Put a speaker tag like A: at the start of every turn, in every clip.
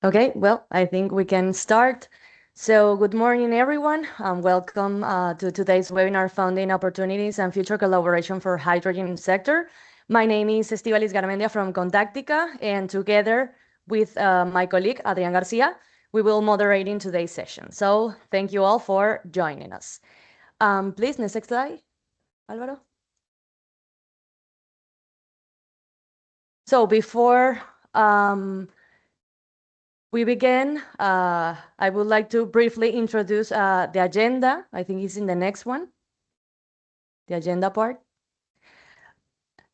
A: Okay, well, I think we can start. So good morning, everyone. Welcome to today's webinar, Founding Opportunities and Future Collaboration for Hydrogen Sector. My name is Estivalis Garmendia from Contactica, and together with my colleague, Adrian Garcia, we will moderate in today's session. So thank you all for joining us. Please, next slide, Alvaro. So before we begin, I would like to briefly introduce the agenda. I think it's in the next one, the agenda part.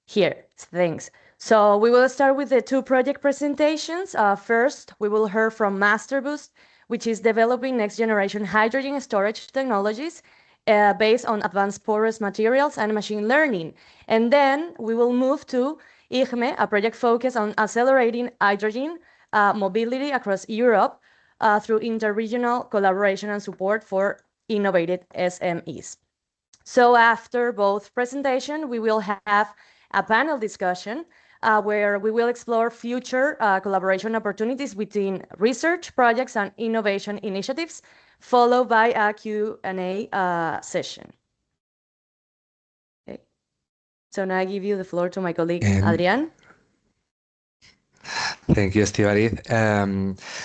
A: Here, thanks. So we will start with the two project presentations. First, we will hear from MAST3RBoost, which is developing next generation hydrogen storage technologies based on advanced porous materials and machine learning. And then we will move to IH-MIE, a project focused on accelerating hydrogen mobility across Europe through interregional collaboration and support for innovative SMEs. So after both presentations, we will have a panel discussion where we will explore future collaboration opportunities between research projects and innovation initiatives, followed by a Q&A session. Okay. So now I give you the floor to my colleague, Adrian.
B: Thank you, Estivalis.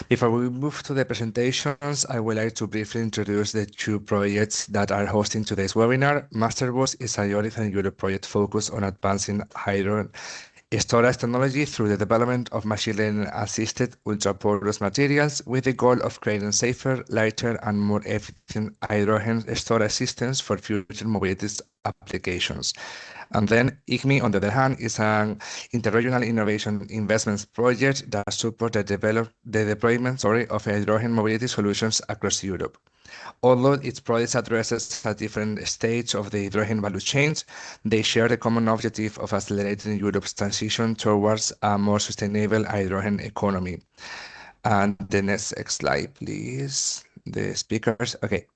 B: Before we move to the presentations, I would like to briefly introduce the two projects that are hosting today's webinar. MAST3RBoost is a Eurozone Europe project focused on advancing hydrogen storage technology through the development of machine learning-assisted ultra-porous materials with the goal of creating safer, lighter, and more efficient hydrogen storage systems for future mobility applications. And then IH-MIE, on the other hand, is an interregional innovation investments project that supports the deployment of hydrogen mobility solutions across Europe. Although its projects addresses a different stage of the hydrogen value chains, they share the common objective of accelerating Europe's transition towards a more sustainable hydrogen economy. And the next slide, please. The speakers. Okay.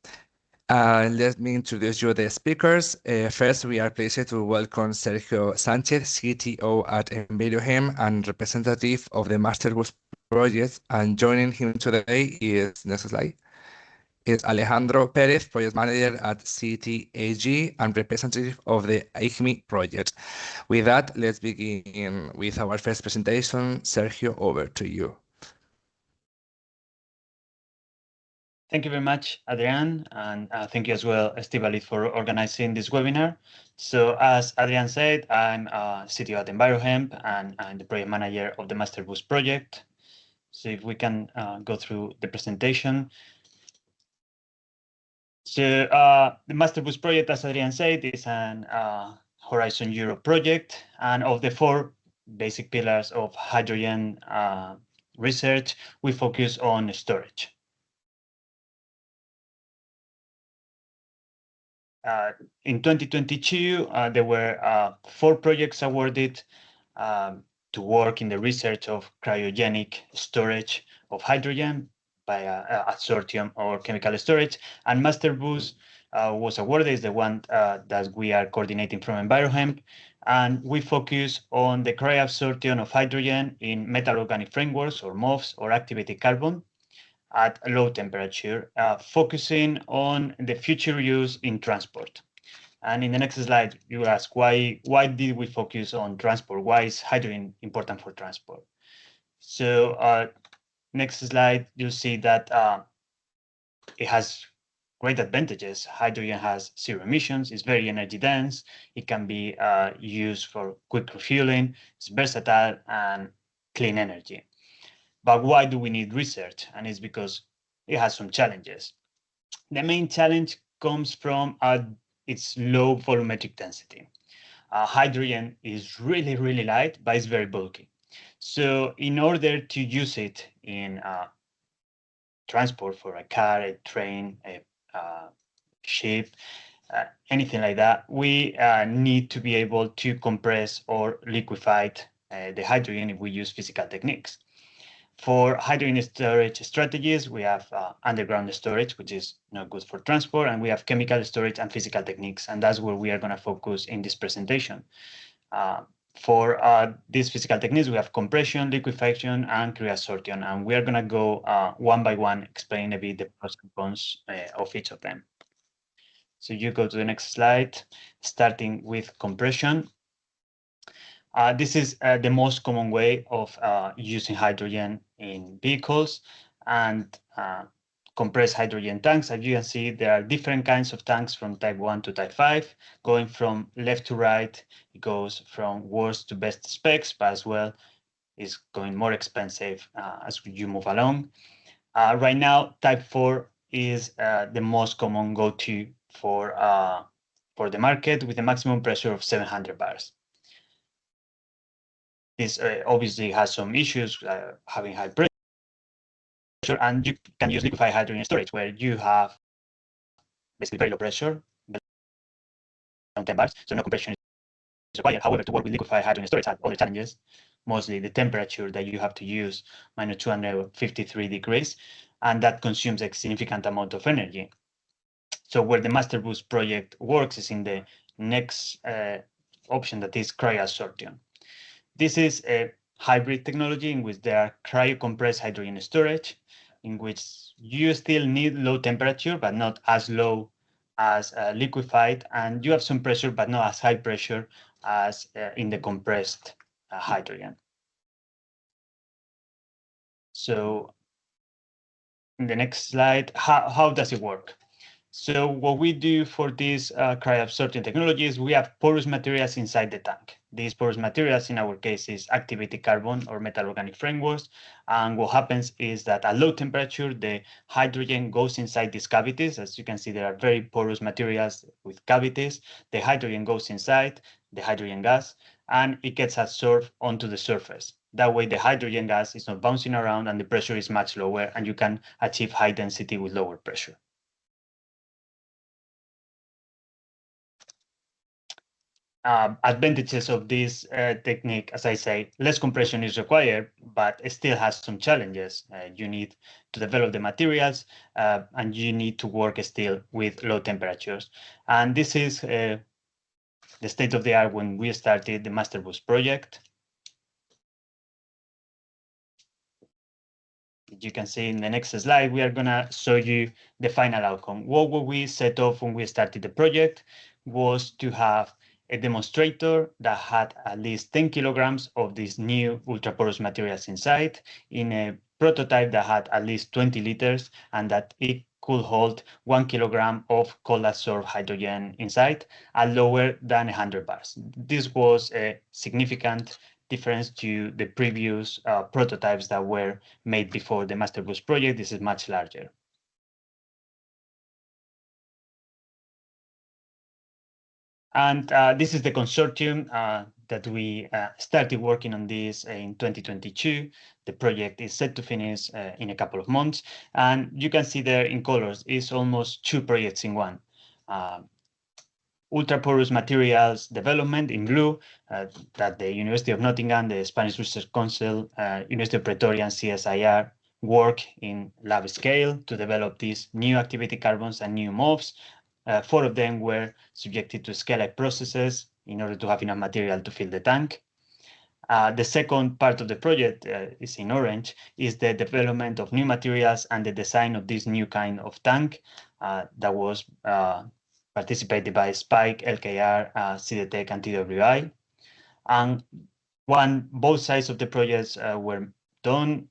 B: Let me introduce you the speakers. First, we are pleased to welcome Sergio Sanchez, CTO at EnviroHem and representative of the MAST3RBoost project. And joining him today is, next slide, is Alejandro Perez, project manager at CTAG and representative of the IH-MIE project. With that, let's begin with our first presentation. Sergio, over to you.
C: Thank you very much, Adrian, and thank you as well, Estivalis, for organizing this webinar. So as Adrian said, I'm CTO at EnviroHemp, and I'm the project manager of the MAST3RBoost project. So if we can go through the presentation. So the MAST3RBoost project, as Adrian said, is an Horizon Europe project, and of the four basic pillars of hydrogen research, we focus on storage. In 2022, there were 4 projects awarded to work in the research of cryogenic storage of hydrogen by adsorption or chemical storage, and MAST3RBoost was awarded is the one that we are coordinating from EnviroHemp, and we focus on the cryoabsorption of hydrogen in metal organic frameworks or MOFs or activated carbon at low temperature, focusing on the future use in transport. And in the next slide, you ask why did we focus on transport? Why is hydrogen important for transport? So next slide, you'll see that it has great advantages. Hydrogen has 0 emissions, it's very energy dense, it can be used for quick refueling, it's versatile and clean energy. But why do we need research? And it's because it has some challenges. The main challenge comes from its low volumetric density. Hydrogen is really, really light, but it's very bulky. So in order to use it in transport for a car, a train, a ship, anything like that, we need to be able to compress or liquefy the hydrogen if we use physical techniques. For hydrogen storage strategies, we have underground storage, which is not good for transport, and we have chemical storage and physical techniques, and that's where we are going to focus in this presentation. For these physical techniques, we have compression, liquefaction, and cryosorption, and we are going to go one by one, explain a bit the pros and cons of each of them. So you go to the next slide, starting with compression. This is the most common way of using hydrogen in vehicles and compressed hydrogen tanks. As you can see, there are different kinds of tanks from type 1 to type 5, going from left to right. It goes from worst to best specs, but as well is going more expensive as you move along. Right now, type 4 is the most common go-to for the market, with a maximum pressure of 700 bars. This obviously has some issues, having high pressure, and you can use liquefied hydrogen storage, where you have basically very low pressure, around 10 bars, so no compression is required. However, to work with liquefied hydrogen storage has other challenges, mostly the temperature that you have to use, minus 253 degrees, and that consumes a significant amount of energy. So where the MAST3RBoost project works is in the next option, that is cryosorption. This is a hybrid technology in which there are cryo-compressed hydrogen storage, in which you still need low temperature, but not as low as liquefied, and you have some pressure, but not as high pressure as in the compressed hydrogen. So in the next slide, how does it work? So what we do for these cryoabsorption technologies, we have porous materials inside the tank. These porous materials, in our case, is activated carbon or metal organic frameworks. And what happens is that at low temperature, the hydrogen goes inside these cavities. As you can see, there are very porous materials with cavities. The hydrogen goes inside, the hydrogen gas, and it gets absorbed onto the surface. That way, the hydrogen gas is not bouncing around and the pressure is much lower, and you can achieve high density with lower pressure. Advantages of this technique, as I say, less compression is required, but it still has some challenges. You need to develop the materials, and you need to work still with low temperatures. And this is the state of the art when we started the MAST3RBoost project. You can see in the next slide, we are going to show you the final outcome. What we set off when we started the project was to have a demonstrator that had at least 10 kilograms of these new ultraporous materials inside, in a prototype that had at least 20 liters, and that it could hold 1 kilogram of cold adsorbed hydrogen inside at lower than 100 bars. This was a significant difference to the previous prototypes that were made before the MAST3RBoost project. This is much larger. And this is the consortium that we started working on this in 2022. The project is set to finish in a couple of months. And you can see there in colors, it's almost 2 projects in one. Ultraporous materials development in blue, that the University of Nottingham, the Spanish Research Council, University of Pretoria, and CSIR work in lab scale to develop these new activated carbons and new MOFs. 4 of them were subjected to scale-up processes in order to have enough material to fill the tank. The second part of the project is in orange, is the development of new materials and the design of this new kind of tank that was participated by Spike, LKR, CDTech, and TWI. And both sides of the projects were done.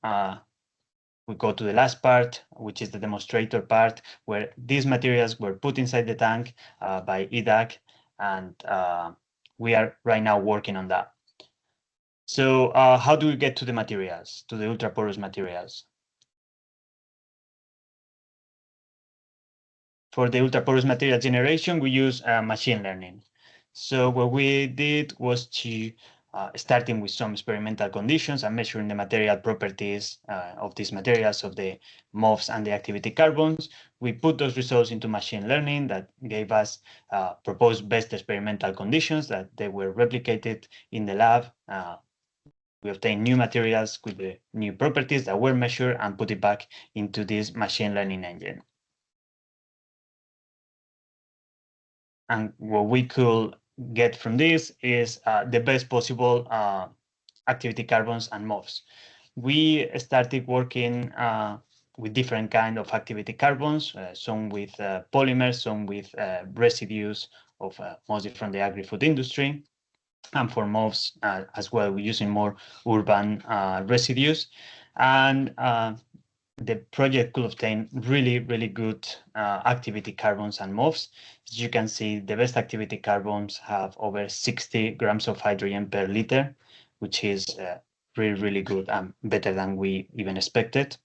C: We go to the last part, which is the demonstrator part, where these materials were put inside the tank by EDAC, and we are right now working on that. So how do we get to the materials, to the ultraporous materials? For the ultraporous material generation, we use machine learning. So what we did was to starting with some experimental conditions and measuring the material properties of these materials, of the MOFs and the activated carbons. We put those results into machine learning that gave us proposed best experimental conditions that they were replicated in the lab. We obtained new materials with the new properties that were measured and put it back into this machine learning engine. And what we could get from this is the best possible activity carbons and MOFs. We started working with different kind of activity carbons, some with polymers, some with residues of mostly from the agri-food industry, and for MOFs as well, we're using more urban residues. And the project could obtain really, really good activity carbons and MOFs. As you can see, the best activity carbons have over 60 grams of hydrogen per liter, which is really, really good and better than we even expected.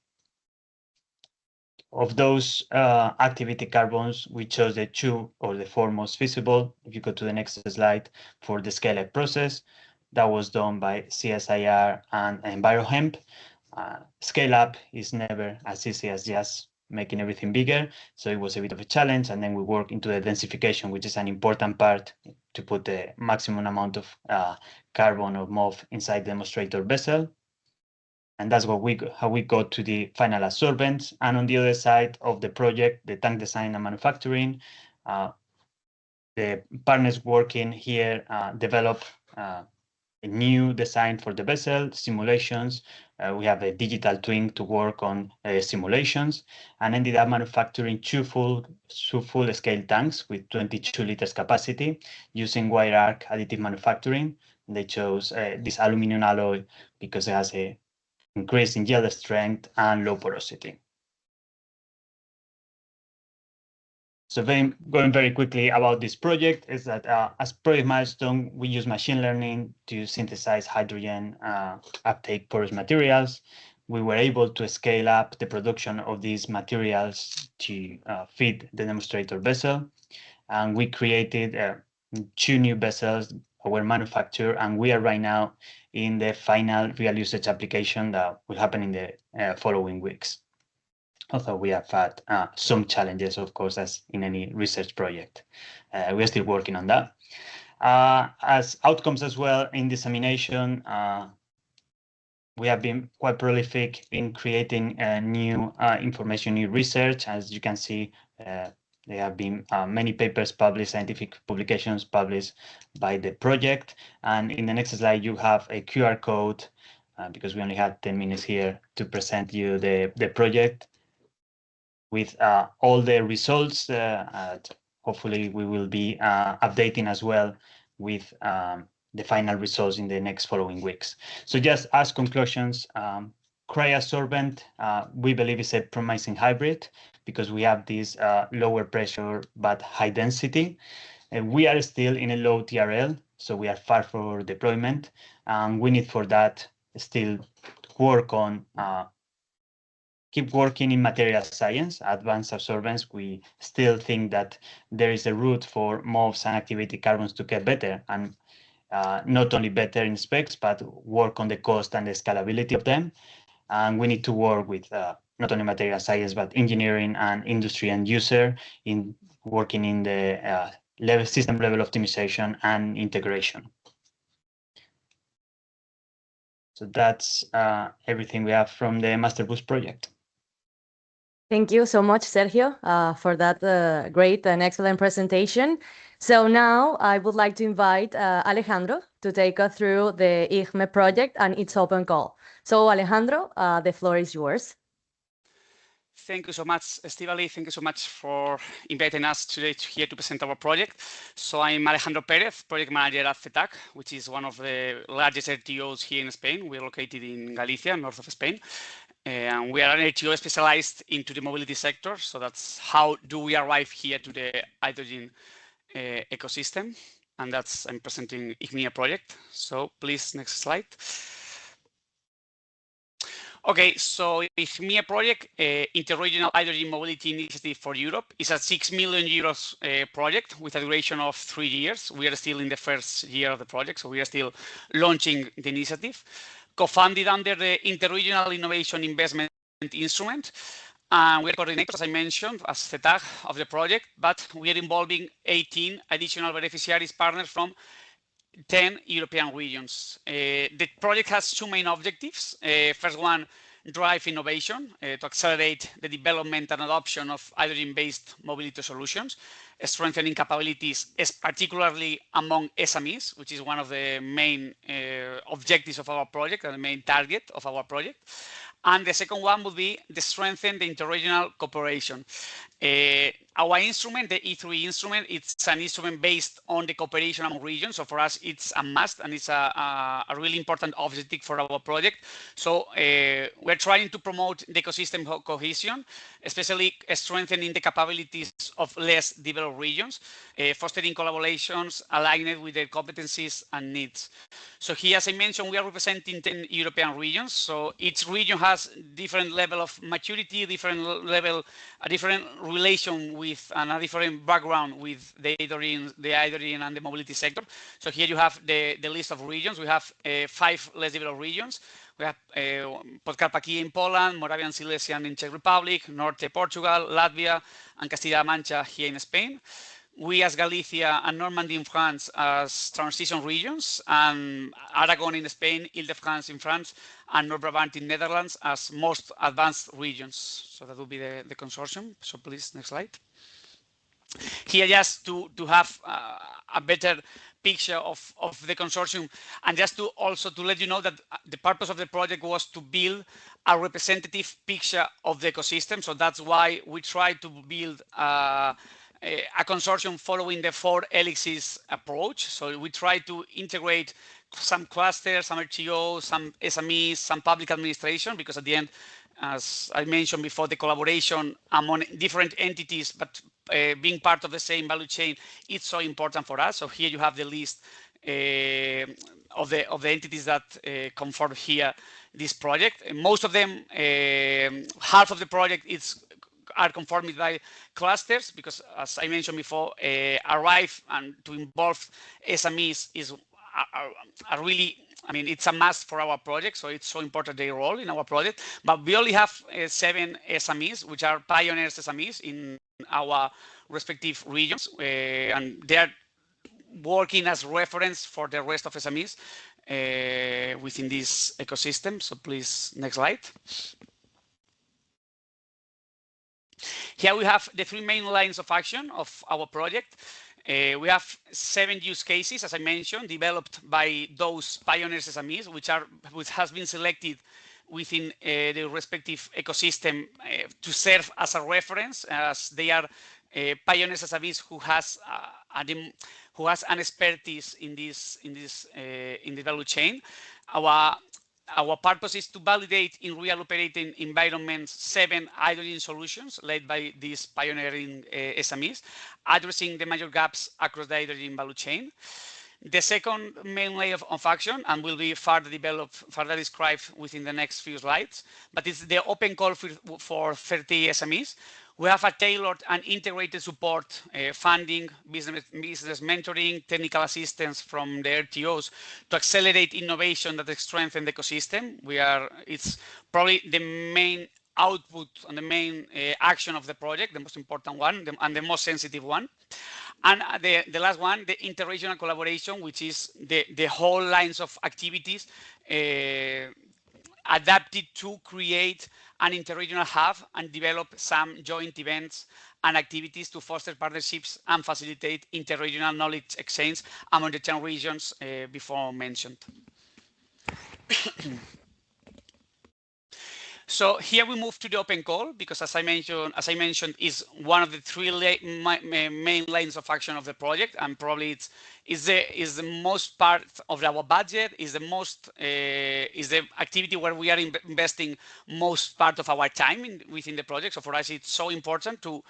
C: Of those activity carbons, we chose the 2 or the 4 most feasible. If you go to the next slide, for the scale-up process, that was done by CSIR and EnviroHemp. Scale up is never as easy as just making everything bigger. So it was a bit of a challenge. And then we work into the densification, which is an important part to put the maximum amount of carbon or MOF inside the demonstrator vessel. And that's how we got to the final absorbents. And on the other side of the project, the tank design and manufacturing, the partners working here develop a new design for the vessel, simulations. We have a digital twin to work on simulations, and ended up manufacturing two full-scale tanks with 22 liters capacity using wire arc additive manufacturing. They chose this aluminum alloy because it has a increase in yield strength and low porosity. So going very quickly about this project is that as project milestone, we use machine learning to synthesize hydrogen uptake porous materials. We were able to scale up the production of these materials to feed the demonstrator vessel. And we created 2 new vessels that were manufactured, and we are right now in the final real usage application that will happen in the following weeks. Although we have had some challenges, of course, as in any research project. We are still working on that. As outcomes as well in dissemination, we have been quite prolific in creating new information, new research. As you can see, there have been many papers published, scientific publications published by the project. And in the next slide, you have a QR code, because we only had 10 minutes here to present you the project with all the results. Hopefully, we will be updating as well with the final results in the next following weeks. So just as conclusions, cryosorbent, we believe is a promising hybrid because we have this lower pressure but high density. We are still in a low TRL, so we are far for deployment. We need for that still work on keep working in material science, advanced absorbance. We still think that there is a route for MOFs and activity carbons to get better, and not only better in specs, but work on the cost and the scalability of them. And we need to work with not only material science, but engineering and industry and user in working in the system level optimization and integration. So that's everything we have from the MAST3RBoost project.
A: Thank you so much, Sergio, for that great and excellent presentation. So now I would like to invite Alejandro to take us through the IH-MIE project and its open call. So Alejandro, the floor is yours.
D: Thank you so much, Estivali. Thank you so much for inviting us today here to present our project. So I'm Alejandro Perez, project manager at CETAC, which is one of the largest RTOs here in Spain. We're located in Galicia, north of Spain. And we are an RTO specialized into the mobility sector. So that's how do we arrive here to the hydrogen ecosystem. And that's, I'm presenting IH-MIE project. So please, next slide. Okay, so IH-MIE project, Interregional Hydrogen Mobility Initiative for Europe, is a 6 million euros project with a duration of 3 years. We are still in the first year of the project, so we are still launching the initiative. Co-funded under the Interregional Innovation Investment Instrument. We are coordinators, as I mentioned, as CETAC of the project, but we are involving 18 additional beneficiaries partners from 10 European regions. The project has 2 main objectives. First one, drive innovation, to accelerate the development and adoption of hydrogen-based mobility solutions, strengthening capabilities, particularly among SMEs, which is one of the main objectives of our project and the main target of our project. And the second one would be to strengthen the interregional cooperation. Our instrument, the E3 instrument, it's an instrument based on the cooperation among regions. So for us, it's a must, and it's a really important objective for our project. So we're trying to promote the ecosystem cohesion, especially strengthening the capabilities of less developed regions, fostering collaborations aligned with their competencies and needs. So here, as I mentioned, we are representing 10 European regions. So each region has different level of maturity, a different relation with, and a different background with the hydrogen and the mobility sector. So here you have the list of regions. We have 5 less developed regions. We have Podkarpakia in Poland, Moravian Silesian in Czech Republic, Norte Portugal, Latvia, and Castilla-La Mancha here in Spain. We as Galicia and Normandy in France as transition regions, and Aragon in Spain, Ile-de-France in France, and North Brabant in Netherlands as most advanced regions. So that will be the consortium. So please, next slide. Here, just to have a better picture of the consortium, and just to also to let you know that the purpose of the project was to build a representative picture of the ecosystem. So that's why we tried to build a consortium following the 4 helices approach. So we try to integrate some clusters, some RTOs, some SMEs, some public administration, because at the end, as I mentioned before, the collaboration among different entities, but being part of the same value chain, it's so important for us. So here you have the list of the entities that conform here this project. And most of them, half of the project are conformed by clusters, because as I mentioned before, arrive and to involve SMEs is a really, I mean, it's a must for our project, so it's so important their role in our project. But we only have 7 SMEs, which are pioneers SMEs in our respective regions, and they are working as reference for the rest of SMEs within this ecosystem. So please, next slide. Here we have the 3 main lines of action of our project. We have 7 use cases, as I mentioned, developed by those pioneers SMEs, which has been selected within the respective ecosystem to serve as a reference, as they are pioneers SMEs who has an expertise in the value chain. Our purpose is to validate in real operating environments 7 hydrogen solutions led by these pioneering SMEs, addressing the major gaps across the hydrogen value chain. The second main layer of action, and will be further described within the next few slides, but it's the open call for 30 SMEs. We have a tailored and integrated support, funding, business mentoring, technical assistance from the RTOs to accelerate innovation that strengthen the ecosystem. It's probably the main output and the main action of the project, the most important one and the most sensitive one. And the last one, the interregional collaboration, which is the whole lines of activities adapted to create an interregional hub and develop some joint events and activities to foster partnerships and facilitate interregional knowledge exchange among the 10 regions before mentioned. So here we move to the open call, because as I mentioned, is one of the 3 main lines of action of the project, and probably is the most part of our budget, is the activity where we are investing most part of our time within the project. So for us, it's so important to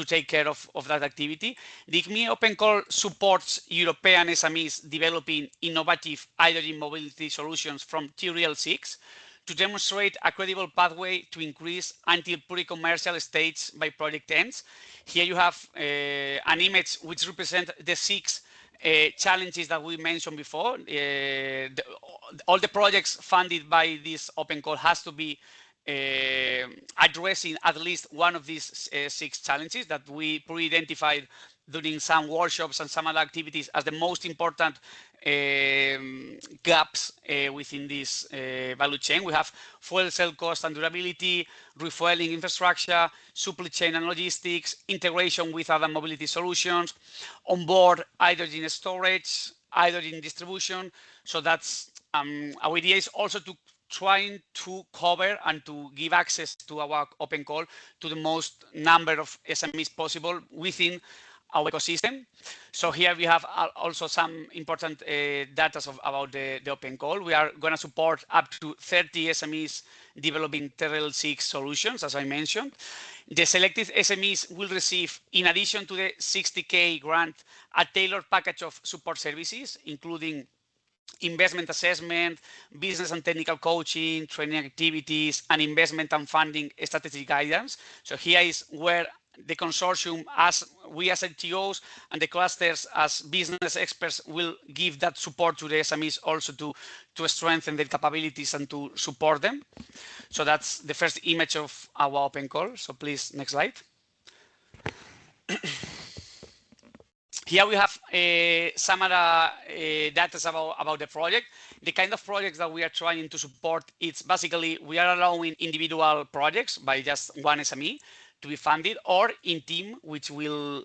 D: take care of that activity. The I-HMIE open call supports European SMEs developing innovative hydrogen mobility solutions from TRL 6 to demonstrate a credible pathway to increase until pre-commercial stage by project ends. Here you have an image which represents the 6 challenges that we mentioned before. All the projects funded by this open call has to be addressing at least one of these 6 challenges that we pre-identified during some workshops and some other activities as the most important gaps within this value chain. We have fuel cell cost and durability, refueling infrastructure, supply chain and logistics, integration with other mobility solutions, onboard hydrogen storage, hydrogen distribution. So that's our idea is also to trying to cover and to give access to our open call to the most number of SMEs possible within our ecosystem. So here we have also some important data about the open call. We are going to support up to 30 SMEs developing TRL 6 solutions, as I mentioned. The selected SMEs will receive, in addition to the 60K grant, a tailored package of support services, including investment assessment, business and technical coaching, training activities, and investment and funding strategy guidance. So here is where the consortium, as we as NTOs and the clusters as business experts, will give that support to the SMEs also to strengthen their capabilities and to support them. So that's the first image of our open call. So please, next slide. Here we have some other data about the project. The kind of projects that we are trying to support, it's basically we are allowing individual projects by just one SME to be funded, or in team, which will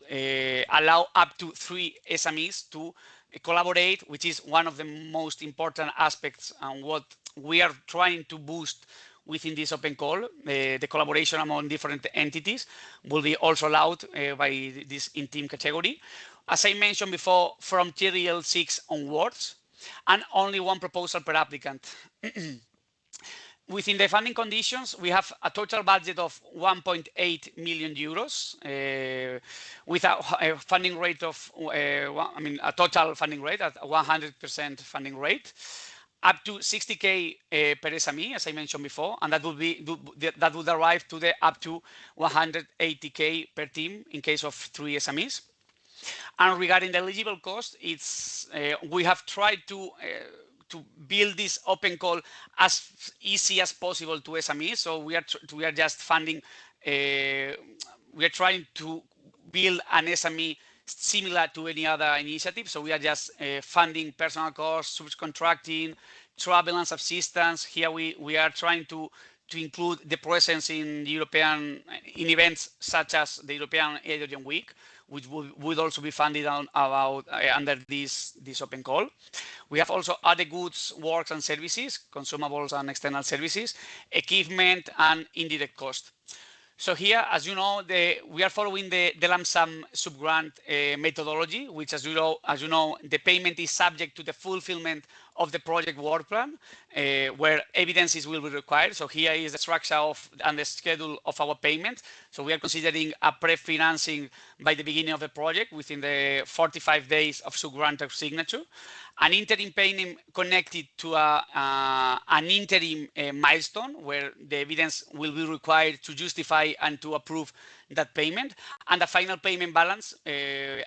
D: allow up to 3 SMEs to collaborate, which is one of the most important aspects and what we are trying to boost within this open call. The collaboration among different entities will be also allowed by this in-team category. As I mentioned before, from TRL 6 onwards, and only one proposal per applicant. Within the funding conditions, we have a total budget of 1.8 million euros with a funding rate of, a total funding rate at 100% funding rate, up to 60K per SME, as I mentioned before, and that would arrive to the up to 180K per team in case of 3 SMEs. And regarding the eligible cost, it's we have tried to build this open call as easy as possible to SMEs. So we are just funding. We are trying to build an SME similar to any other initiative. So we are just funding personal costs, subcontracting, travel and subsistence. Here we are trying to include the presence in European events such as the European Hydrogen Week, which would also be funded under this open call. We have also other goods, works and services, consumables and external services, equipment and indirect cost. So here, as you know, we are following the lump sum subgrant methodology, which, as you know, the payment is subject to the fulfillment of the project work plan, where evidences will be required. So here is the structure and the schedule of our payment. So we are considering a pre-financing by the beginning of the project within the 45 days of subgrantor signature, an interim payment connected to an interim milestone where the evidence will be required to justify and to approve that payment, and the final payment balance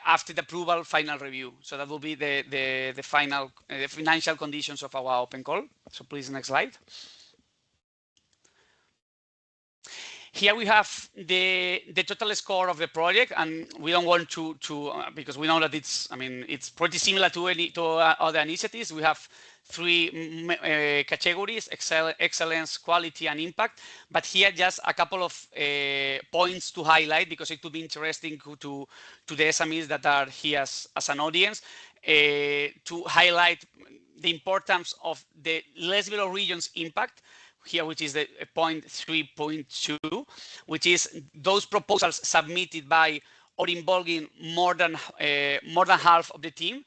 D: after the approval final review. So that will be the final financial conditions of our open call. So please, next slide. Here we have the total score of the project, and we don't want to because we know that it's pretty similar to other initiatives. We have 3 categories: excellence, quality, and impact. But here just a couple of points to highlight, because it could be interesting to the SMEs that are here as an audience, to highlight the importance of the less developed regions impact here, which is the point 3.2, which is those proposals submitted by or involving more than half of the team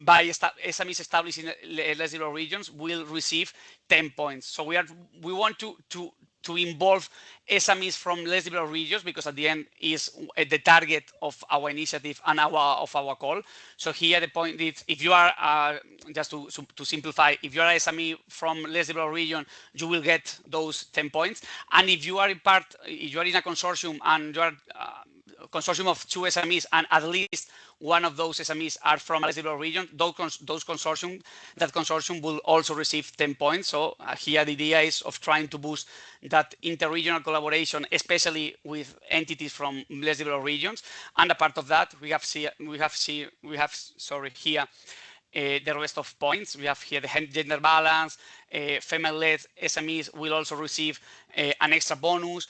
D: by SMEs established in less developed regions will receive 10 points. So we want to involve SMEs from less developed regions, because at the end is the target of our initiative and of our call. So here the point is, if you are just to simplify, if you are SME from less developed region, you will get those 10 points. And if you are in a consortium and you are consortium of 2 SMEs, and at least one of those SMEs are from a eligible region, that consortium will also receive 10 points. So here the idea is of trying to boost that interregional collaboration, especially with entities from less developed regions. And a part of that, we have here the rest of points. We have here the gender balance, female-led SMEs will also receive an extra bonus.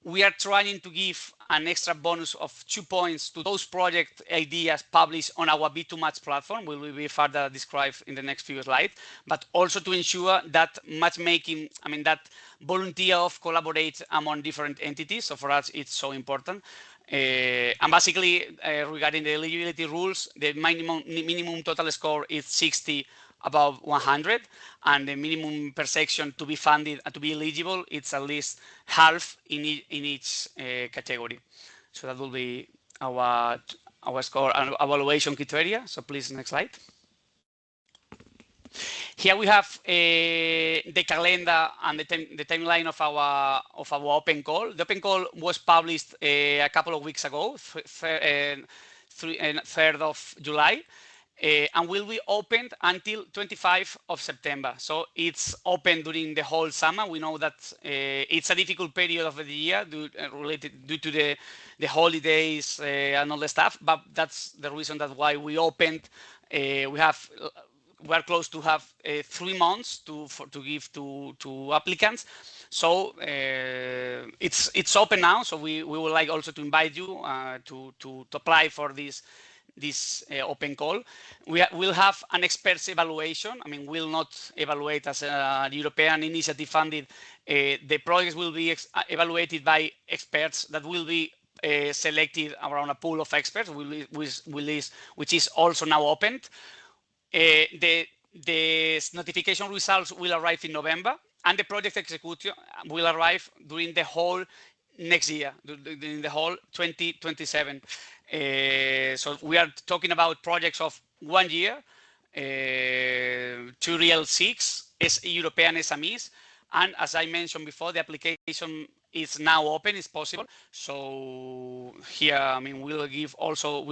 D: We are trying to give an extra bonus of 2 points to those project ideas published on our B2Match platform, will be further described in the next few slides, but also to ensure that matchmaking, that volunteer of collaborate among different entities. So for us, it's so important. And basically, regarding the eligibility rules, the minimum total score is 60 above 100, and the minimum per section to be funded and to be eligible, it's at least half in each category. So that will be our score and evaluation criteria. So please, next slide. Here we have the calendar and the timeline of our open call. The open call was published a couple of weeks ago, 3rd of July. And will be opened until 25th of September. So it's open during the whole summer. We know that it's a difficult period of the year due to the holidays and all the stuff, but that's the reason that why we opened. We are close to have 3 months to give to applicants. So it's open now. So we would like also to invite you to apply for this open call. We'll have an experts evaluation. We'll not evaluate as a European initiative funded. The projects will be evaluated by experts that will be selected around a pool of experts, which is also now opened. The notification results will arrive in November, and the project execution will arrive during the whole next year, during the whole 2027. So we are talking about projects of 1 year, 2 real 6 European SMEs. And as I mentioned before, the application is now open, it's possible. So here, we'll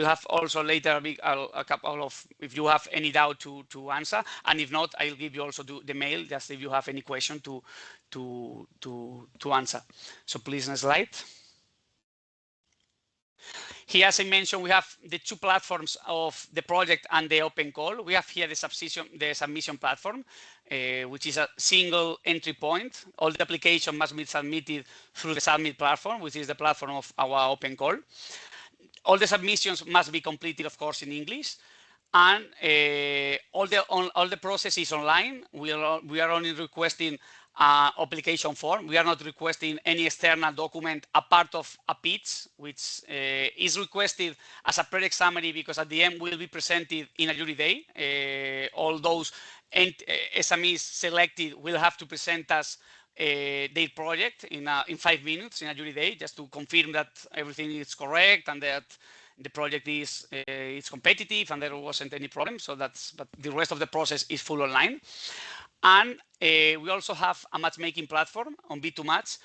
D: have also later a couple of, if you have any doubt to answer, and if not, I'll give you also the mail, just if you have any question to answer. So please, next slide. Here, as I mentioned, we have the 2 platforms of the project and the open call. We have here the submission platform, which is a single entry point. All the application must be submitted through the submit platform, which is the platform of our open call. All the submissions must be completed, of course, in English. And all the process is online. We are only requesting application form. We are not requesting any external document apart of a pitch, which is requested as a project summary, because at the end will be presented in a jury day. All those SMEs selected will have to present us their project in 5 minutes in a jury day, just to confirm that everything is correct and that the project is competitive and there wasn't any problem. So but the rest of the process is full online. And we also have a matchmaking platform on B2Match,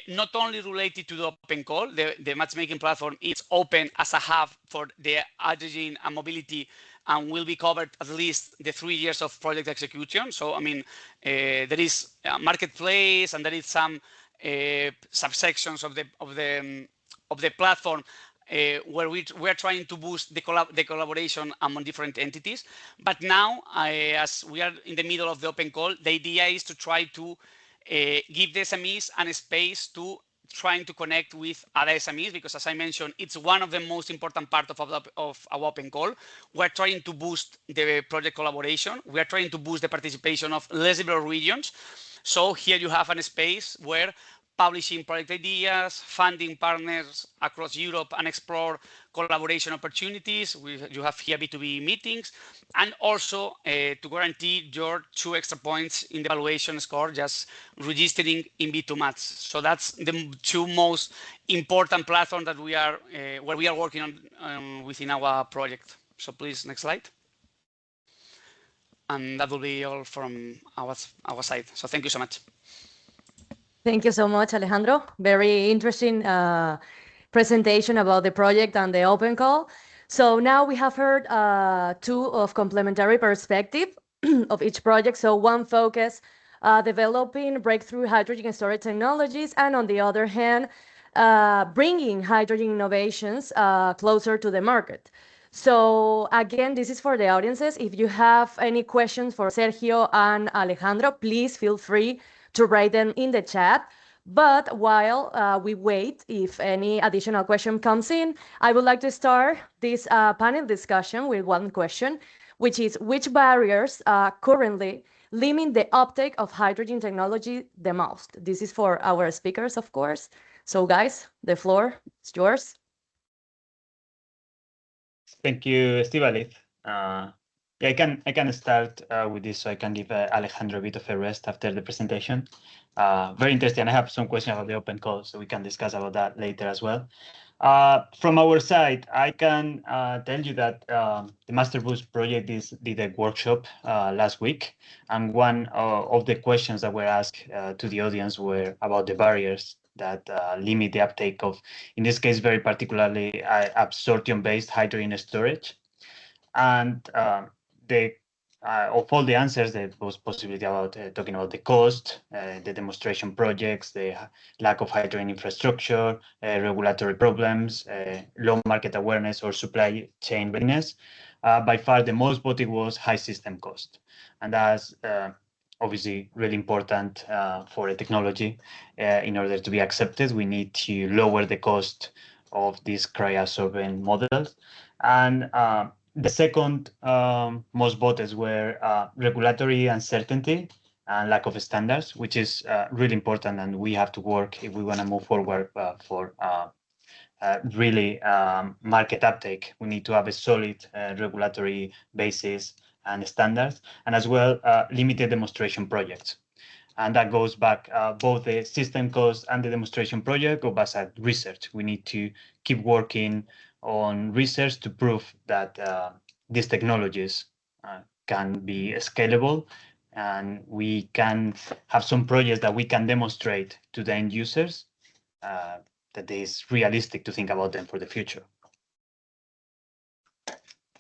D: not only related to the open call. The matchmaking platform is open as a hub for the hydrogen and mobility, and will be covered at least the 3 years of project execution. So there is a marketplace, and there is some subsections of the platform where we are trying to boost the collaboration among different entities. But now, as we are in the middle of the open call, the idea is to try to give the SMEs a space to trying to connect with other SMEs, because as I mentioned, it's one of the most important parts of our open call. We're trying to boost the project collaboration. We are trying to boost the participation of less developed regions. So here you have a space where publishing project ideas, funding partners across Europe, and explore collaboration opportunities. You have here B2B meetings, and also to guarantee your 2 extra points in the evaluation score, just registering in B2Match. So that's the 2 most important platforms that we are where we are working on within our project. So please, next slide. And that will be all from our side. So thank you so much.
A: Thank you so much, Alejandro. Very interesting presentation about the project and the open call. So now we have heard two of complementary perspective of each project. So one focus developing breakthrough hydrogen storage technologies, and on the other hand, bringing hydrogen innovations closer to the market. So again, this is for the audiences. If you have any questions for Sergio and Alejandro, please feel free to write them in the chat. But while we wait, if any additional question comes in, I would like to start this panel discussion with one question, which is which barriers currently limit the uptake of hydrogen technology the most? This is for our speakers, of course. So guys, the floor is yours.
C: Thank you, Estíbaliz. Yeah, I can start with this, so I can give Alejandro a bit of a rest after the presentation. Very interesting. I have some questions about the open call, so we can discuss about that later as well. From our side, I can tell you that the MAST3RBoost project did a workshop last week, and one of the questions that were asked to the audience were about the barriers that limit the uptake of, in this case, very particularly absorption-based hydrogen storage. And of all the answers, there was possibility about talking about the cost, the demonstration projects, the lack of hydrogen infrastructure, regulatory problems, low market awareness, or supply chain readiness. By far, the most voted was high system cost. And that's obviously really important for a technology. In order to be accepted, we need to lower the cost of these cryoabsorbent models. And the second most voted were regulatory uncertainty and lack of standards, which is really important, and we have to work if we want to move forward for really market uptake. We need to have a solid regulatory basis and standards, and as well limited demonstration projects. And that goes back, both the system cost and the demonstration project go back at research. We need to keep working on research to prove that these technologies can be scalable, and we can have some projects that we can demonstrate to the end users that it is realistic to think about them for the future.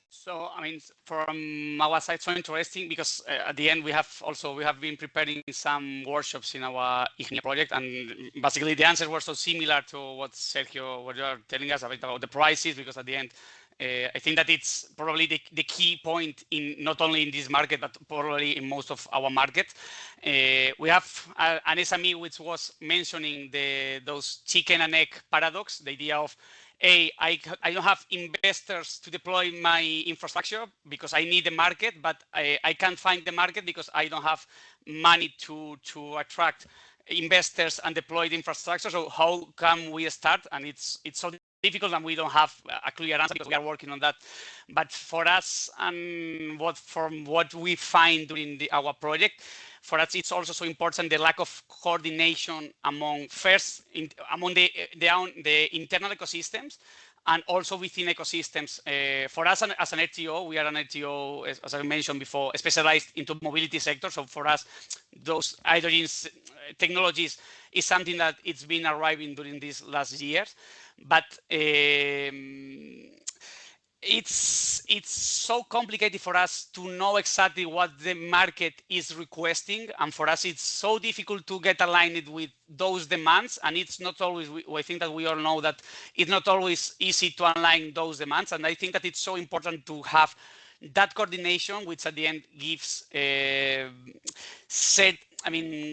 D: So, I mean, from our side, so interesting because at the end we have been preparing some workshops in our IH-MIE project, and basically the answers were so similar to what Sergio, what you are telling us about the prices, because at the end, I think that it's probably the key point in not only in this market, but probably in most of our market. We have an SME which was mentioning those chicken and egg paradox, the idea of, I don't have investors to deploy my infrastructure because I need the market, but I can't find the market because I don't have money to attract investors and deploy the infrastructure. So how can we start? And it's so difficult, and we don't have a clear answer because we are working on that. But for us, and from what we find during our project, for us, it's also so important the lack of coordination among the internal ecosystems and also within ecosystems. For us, as an RTO, we are an RTO, as I mentioned before, specialized into mobility sector. So for us, those hydrogen technologies is something that it's been arriving during these last years. But it's so complicated for us to know exactly what the market is requesting, and for us it's so difficult to get aligned with those demands, and it's not always, I think that we all know that it's not always easy to align those demands, and I think that it's so important to have that coordination, which at the end gives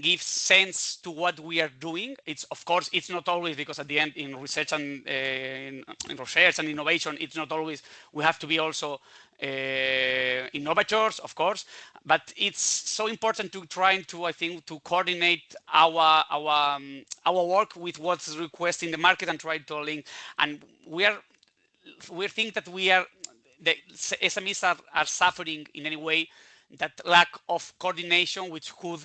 D: gives sense to what we are doing. It's, of course, it's not always, because at the end in research and in research and innovation, it's not always, we have to be also innovators, of course, but it's so important to try to, I think, to coordinate our work with what's requested in the market and try to link. And we think that the SMEs are suffering in any way that lack of coordination, which could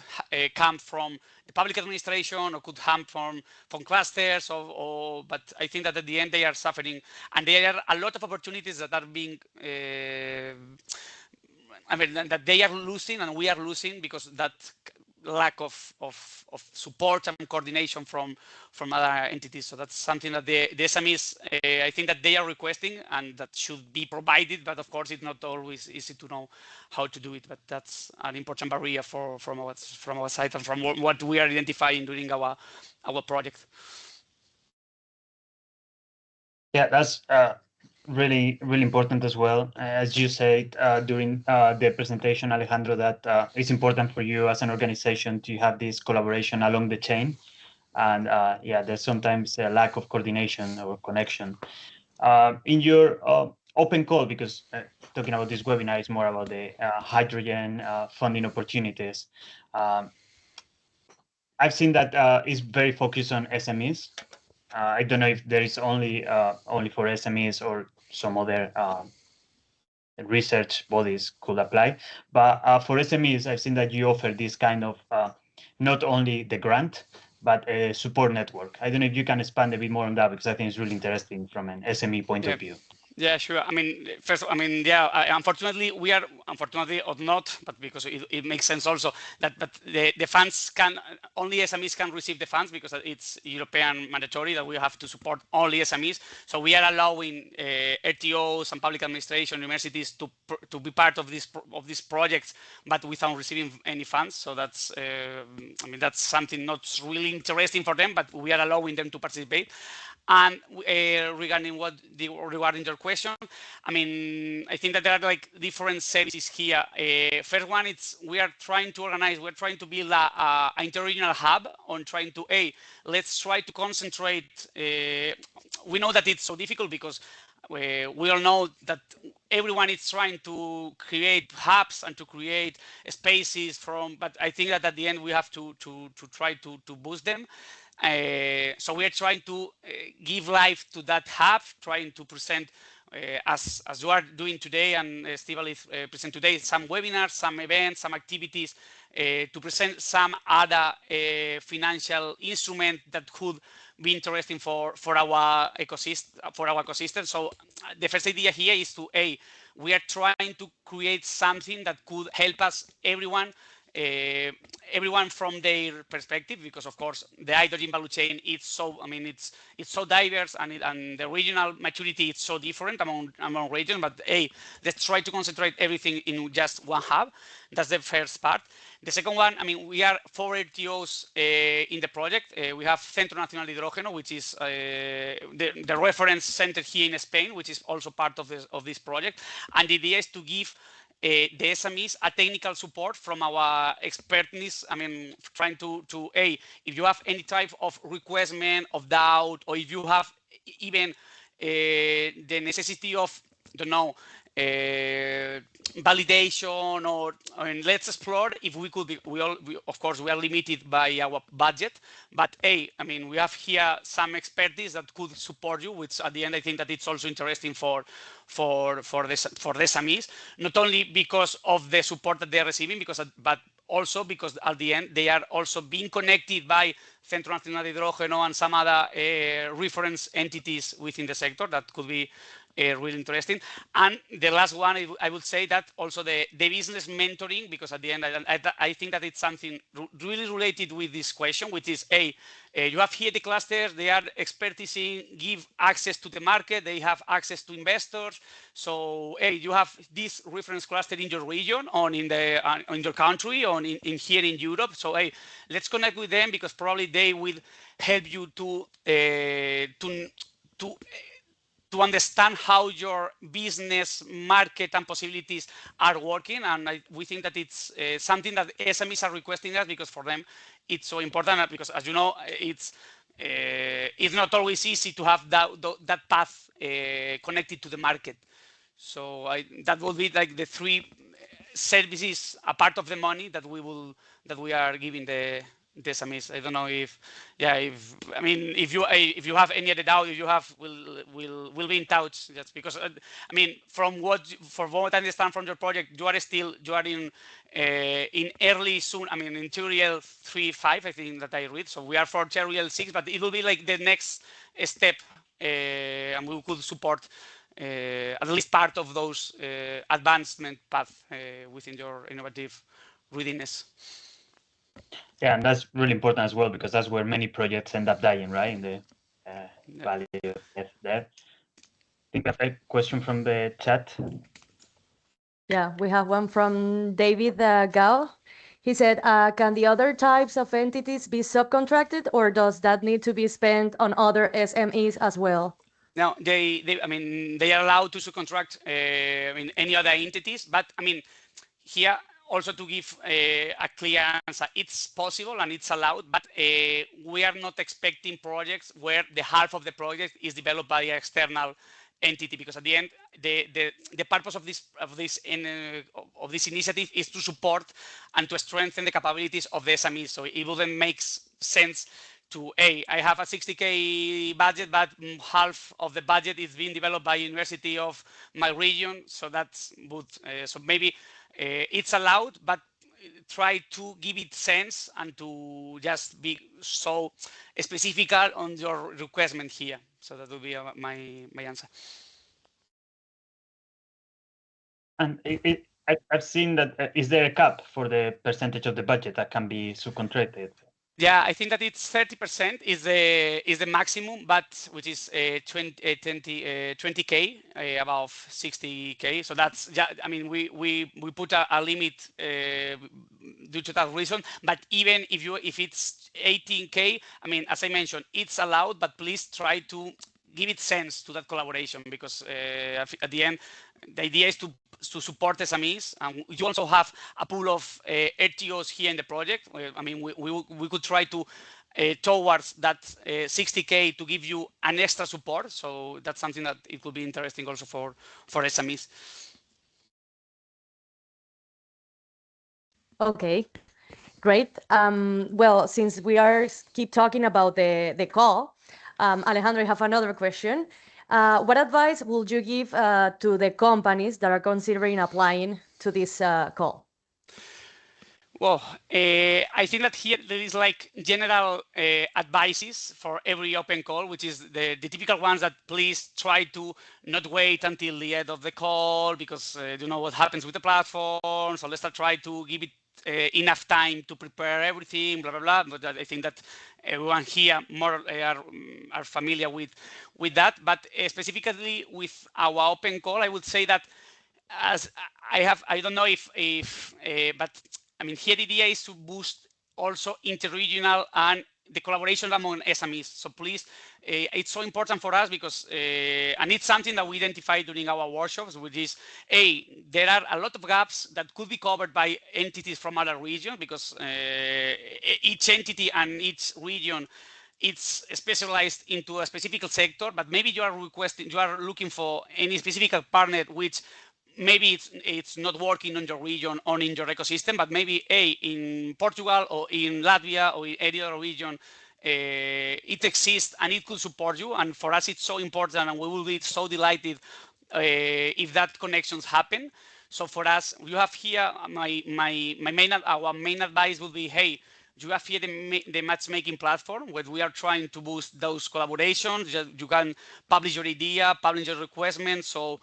D: come from the public administration or could come from clusters, but I think that at the end they are suffering, and there are a lot of opportunities that are being that they are losing and we are losing, because that lack of support and coordination from other entities. So that's something that the SMEs, I think that they are requesting and that should be provided, but of course it's not always easy to know how to do it, but that's an important barrier from our side and from what we are identifying during our project.
C: Yeah, that's really important as well. As you said during the presentation, Alejandro, that it's important for you as an organization to have this collaboration along the chain. And yeah, there's sometimes a lack of coordination or connection. In your open call, because talking about this webinar is more about the hydrogen funding opportunities. I've seen that it's very focused on SMEs. I don't know if there is only for SMEs or some other research bodies could apply. But for SMEs, I've seen that you offer this kind of not only the grant, but a support network. I don't know if you can expand a bit more on that, because I think it's really interesting from an SME point of view.
D: Yeah, sure. I mean, first, I mean, yeah, unfortunately, we are, unfortunately or not, but because it makes sense also, that the funds can, only SMEs can receive the funds because it's European mandatory that we have to support only SMEs. So we are allowing RTOs and public administration, universities to be part of these projects, but without receiving any funds. So that's, I mean, that's something not really interesting for them, but we are allowing them to participate. And regarding your question, I mean, I think that there are like different services here. First one, we are trying to organize, we're trying to build an interregional hub on trying to, let's try to concentrate. We know that it's so difficult because we all know that everyone is trying to create hubs and to create spaces but I think that at the end we have to try to boost them. So we are trying to give life to that hub, trying to present, as you are doing today, and Steve is present today, some webinars, some events, some activities to present some other financial instrument that could be interesting for our ecosystem. So the first idea here is to we are trying to create something that could help us everyone from their perspective, because of course the hydrogen value chain is so, I mean, it's so diverse, and the regional maturity is so different among regions. But let's try to concentrate everything in just one hub. That's the first part. The second one, I mean, we are 4 RTOs in the project. We have Centro Nacional de Hidrógeno, which is the reference center here in Spain, which is also part of this project. And the idea is to give the SMEs a technical support from our expertness. I mean, trying to if you have any type of requestment, of doubt, or if you have even the necessity of, don't know, validation, or let's explore if we could be, of course we are limited by our budget, but I mean, we have here some expertise that could support you, which at the end I think that it's also interesting for the SMEs, not only because of the support that they're receiving, but also because at the end they are also being connected by Centro Nacional de Hidrógeno and some other reference entities within the sector that could be really interesting. And the last one, I would say that also the business mentoring, because at the end I think that it's something really related with this question, which is you have here the clusters, they are expertising, give access to the market, they have access to investors. So you have this reference cluster in your region, or in your country, or in here in Europe. So let's connect with them, because probably they will help you to understand how your business, market, and possibilities are working. And we think that it's something that SMEs are requesting us, because for them it's so important, because as you know, it's not always easy to have that path connected to the market. So that will be like the 3 services, a part of the money that we are giving the SMEs. I don't know if I mean, if you have any other doubt, if you have, we'll be in touch. Just because I mean, from what I understand from your project, you are in early soon. I mean, in tutorial 3.5, I think that I read. So we are for tutorial 6, but it will be like the next step, and we could support at least part of those advancement path within your innovative readiness.
C: Yeah, and that's really important as well, because that's where many projects end up dying, right? In the valley of death there. I think I have a question from the chat.
A: Yeah, we have one from David Gao. He said, can the other types of entities be subcontracted, or does that need to be spent on other SMEs as well?
D: Now, I mean, they are allowed to subcontract, I mean, any other entities, but I mean, here also to give a clear answer, it's possible and it's allowed, but we are not expecting projects where the half of the project is developed by an external entity, because at the end, the purpose of this initiative is to support and to strengthen the capabilities of the SMEs. So it wouldn't make sense to I have a 60K budget, but half of the budget is being developed by university of my region. So that's good. So maybe it's allowed, but try to give it sense and to just be so specific on your requirement here. So that will be my answer.
C: And I've seen that. Is there a cap for the percentage of the budget that can be subcontracted?
D: Yeah, I think that it's 30% is the maximum, but which is 20K above 60K. So that's, yeah, I mean, we put a limit due to that reason. But even if it's 18K, I mean, as I mentioned, it's allowed, but please try to give it sense to that collaboration, because at the end, the idea is to support SMEs, and you also have a pool of RTOs here in the project. I mean, we could try to towards that 60K to give you an extra support. So that's something that it could be interesting also for SMEs.
A: Okay, great. Well, since we keep talking about the call, Alejandro, I have another question. What advice would you give to the companies that are considering applying to this call?
D: Well, I think that here there is like general advices for every open call, which is the typical ones that please try to not wait until the end of the call, because you know what happens with the platform. So let's try to give it enough time to prepare everything, blah, blah, blah. But I think that everyone here more are familiar with that. But specifically with our open call, I would say that as I don't know if but I mean, here the idea is to boost also interregional and the collaboration among SMEs. So please, it's so important for us because, and it's something that we identified during our workshops, which is, there are a lot of gaps that could be covered by entities from other regions, because each entity and each region, it's specialized into a specific sector, but maybe you are looking for any specific partner which maybe it's not working on your region or in your ecosystem, but maybe in Portugal or in Latvia or in any other region, it exists and it could support you. And for us, it's so important, and we will be so delighted if that connections happen. So for us, you have here our main advice will be, hey, you have here the matchmaking platform where we are trying to boost those collaborations. You can publish your idea, publish your requirements. So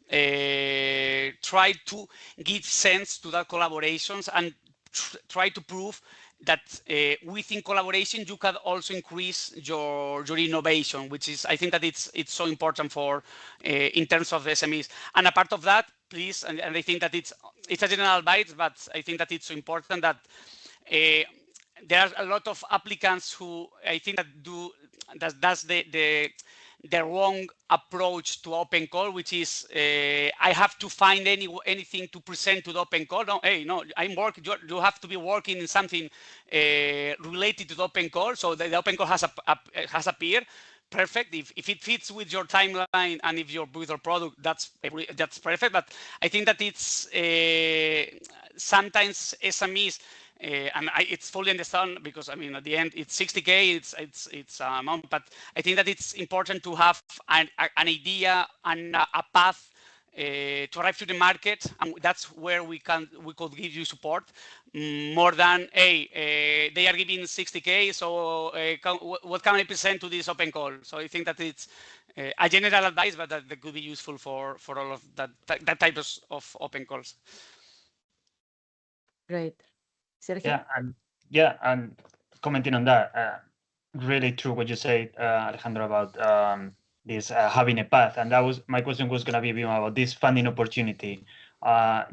D: try to give sense to that collaborations and try to prove that within collaboration you can also increase your innovation, which is, I think that it's so important for in terms of the SMEs. And a part of that, please, and I think that it's a general advice, but I think that it's so important that there are a lot of applicants who I think that that's the wrong approach to open call, which is I have to find anything to present to the open call. No, hey, no, I'm working. You have to be working in something related to the open call. So the open call has appeared. Perfect. If it fits with your timeline and if you're with your product, that's perfect. But I think that it's sometimes SMEs. And it's fully understand, because I mean at the end it's 60K, it's amount, but I think that it's important to have an idea and a path to arrive to the market, and that's where we could give you support more than they are giving 60K, so what can I present to this open call? So I think that it's a general advice, but that could be useful for all of that type of open calls.
A: Great. Sergio?
C: Yeah, and Yeah, and commenting on that, really true what you said, Alejandro, about this having a path. And that was my question was going to be about this funding opportunity.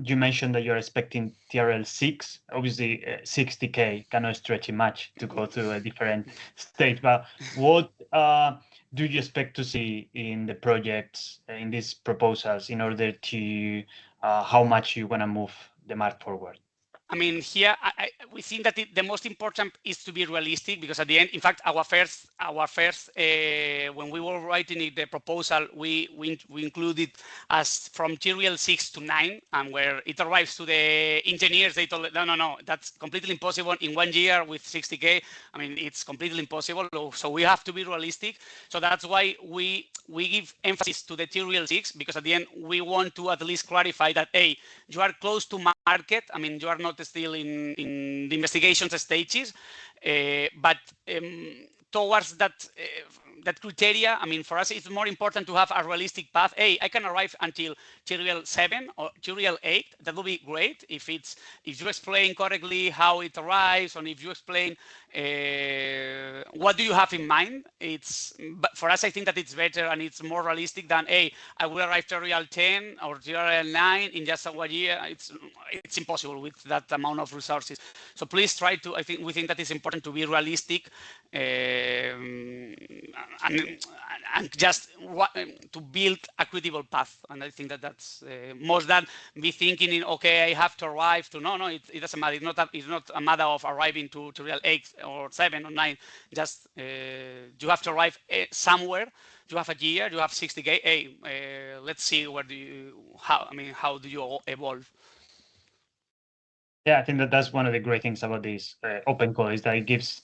C: You mentioned that you're expecting TRL 6. Obviously, 60K cannot stretch it much to go to a different stage. But what do you expect to see in the projects, in these proposals, in order to how much you want to move the mark forward?
D: I mean, here we think that the most important is to be realistic, because at the end, in fact, our first when we were writing the proposal, we included as from TRL 6 to 9, and where it arrives to the engineers, they told no, that's completely impossible in 1 year with 60K. I mean, it's completely impossible. So we have to be realistic. So that's why we give emphasis to the TRL 6, because at the end we want to at least clarify that, hey, you are close to market. I mean, you are not still in the investigation stages, but towards that criteria, I mean, for us, it's more important to have a realistic path. Hey, I can arrive until TRL 7 or TRL 8. That would be great if you explain correctly how it arrives, and if you explain what do you have in mind. But for us, I think that it's better and it's more realistic than, hey, I will arrive TRL 10 or TRL 9 in just 1 year. It's impossible with that amount of resources. So please try to. We think that it's important to be realistic. And just to build a credible path. And I think that that's more than be thinking in, okay, I have to arrive to, no, it doesn't matter. It's not a matter of arriving to real 8 or 7 or 9. Just you have to arrive somewhere. You have a year, you have 60K. Hey, let's see how do you evolve?
C: Yeah, I think that that's one of the great things about this open call, is that it gives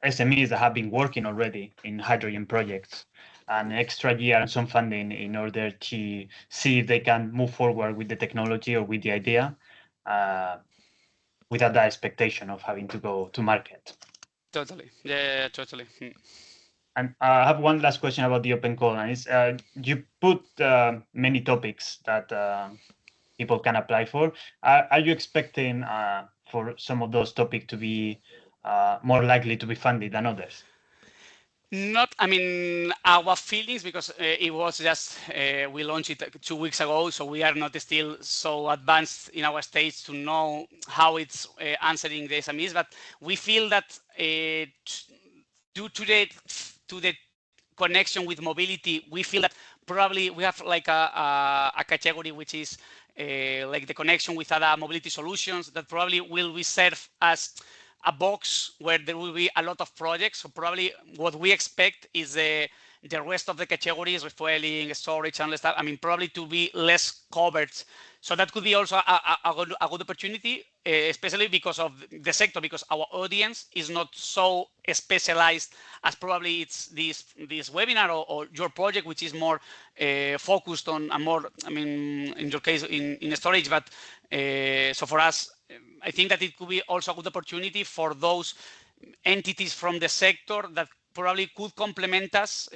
C: SMEs that have been working already in hydrogen projects an extra year and some funding in order to see if they can move forward with the technology or with the idea without that expectation of having to go to market.
D: Totally. Yeah, totally.
C: And I have one last question about the open call, and it's you put many topics that people can apply for. Are you expecting for some of those topics to be more likely to be funded than others?
D: Not, I mean, our feelings, because it was just, we launched it 2 weeks ago, so we are not still so advanced in our stage to know how it's answering the SMEs, but we feel that due to the connection with mobility, we feel that probably we have like a category which is like the connection with other mobility solutions that probably will be served as a box where there will be a lot of projects. So probably what we expect is the rest of the categories, refueling, storage, and stuff, I mean, probably to be less covered. So that could be also a good opportunity, especially because of the sector, because our audience is not so specialized as probably it's this webinar or your project, which is more focused on a more, I mean, in your case, in storage. But so for us, I think that it could be also a good opportunity for those entities from the sector that probably could complement us,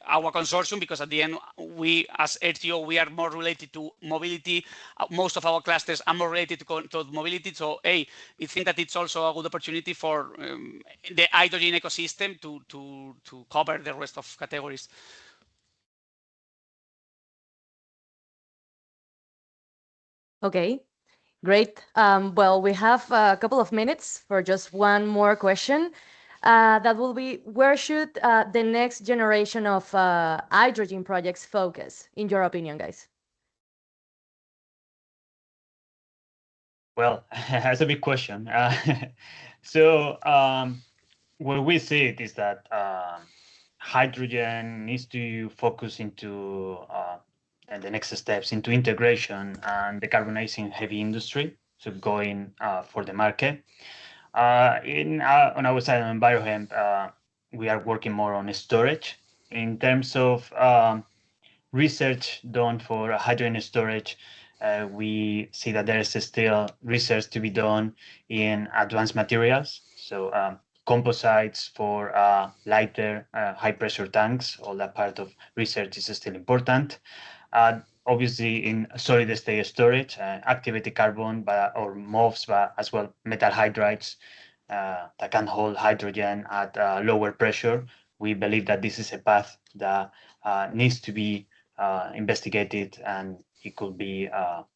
D: our consortium, because at the end, we as RTO, we are more related to mobility. Most of our clusters are more related to mobility. So, I think that it's also a good opportunity for the hydrogen ecosystem to cover the rest of categories.
A: Okay, great. Well, we have a couple of minutes for just one more question. That will be, where should the next generation of hydrogen projects focus, in your opinion, guys?
C: Well, that's a big question. So where we see it is that hydrogen needs to focus into and the next steps into integration and decarbonizing heavy industry. So going for the market. On our side on BioHemp, we are working more on storage in terms of research done for hydrogen storage. We see that there is still research to be done in advanced materials. So composites for lighter, high pressure tanks, all that part of research is still important. obviously in solid state storage, activated carbon, or MOFs, but as well metal hydrides that can hold hydrogen at lower pressure. We believe that this is a path that needs to be investigated, and it could be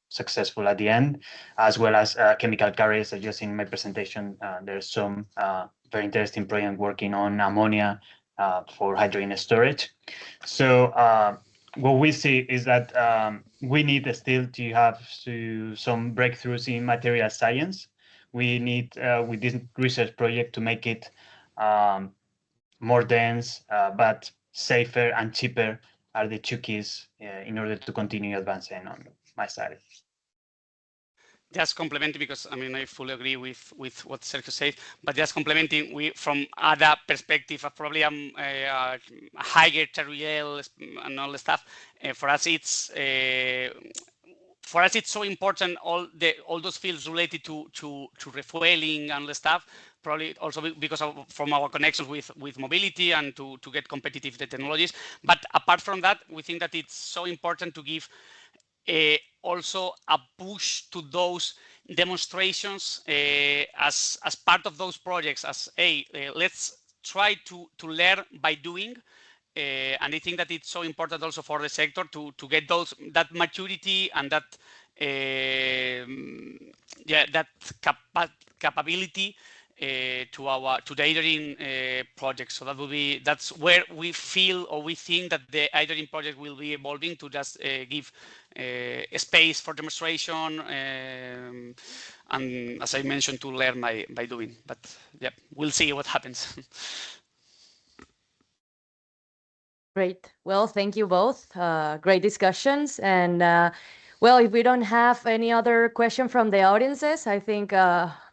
C: successful at the end, as well as chemical carriers. Just in my presentation, there's some very interesting project working on ammonia for hydrogen storage. So what we see is that we need still to have some breakthroughs in material science. We need, with this research project, to make it more dense, but safer and cheaper are the two keys in order to continue advancing on my side.
D: Just complementing, because I mean I fully agree with what Sergio said, but just complementing, we from other perspective, probably a higher TRL and all the stuff. For us, it's so important, all those fields related to refueling and the stuff. Probably also because from our connections with mobility and to get competitive technologies. But apart from that, we think that it's so important to give also a push to those demonstrations as part of those projects, as let's try to learn by doing. And I think that it's so important also for the sector to get that maturity and that that capability to the hydrogen project. So that's where we feel, or we think, that the hydrogen project will be evolving, to just give a space for demonstration, and as I mentioned, to learn by doing. But yeah, we'll see what happens.
A: Great. Well, thank you both. Great discussions. And well, if we don't have any other question from the audiences, I think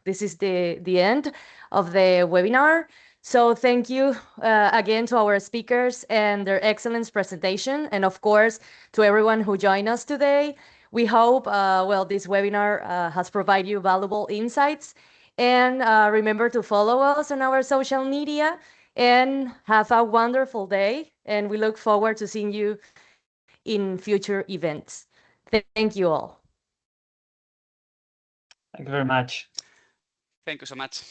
A: this is the end of the webinar. So thank you again to our speakers and their excellent presentation. And of course, to everyone who joined us today. We hope, well, this webinar has provided you valuable insights. And remember to follow us on our social media, and have a wonderful day. And we look forward to seeing you in future events. Thank you all.
C: Thank you very much.
D: Thank you so much.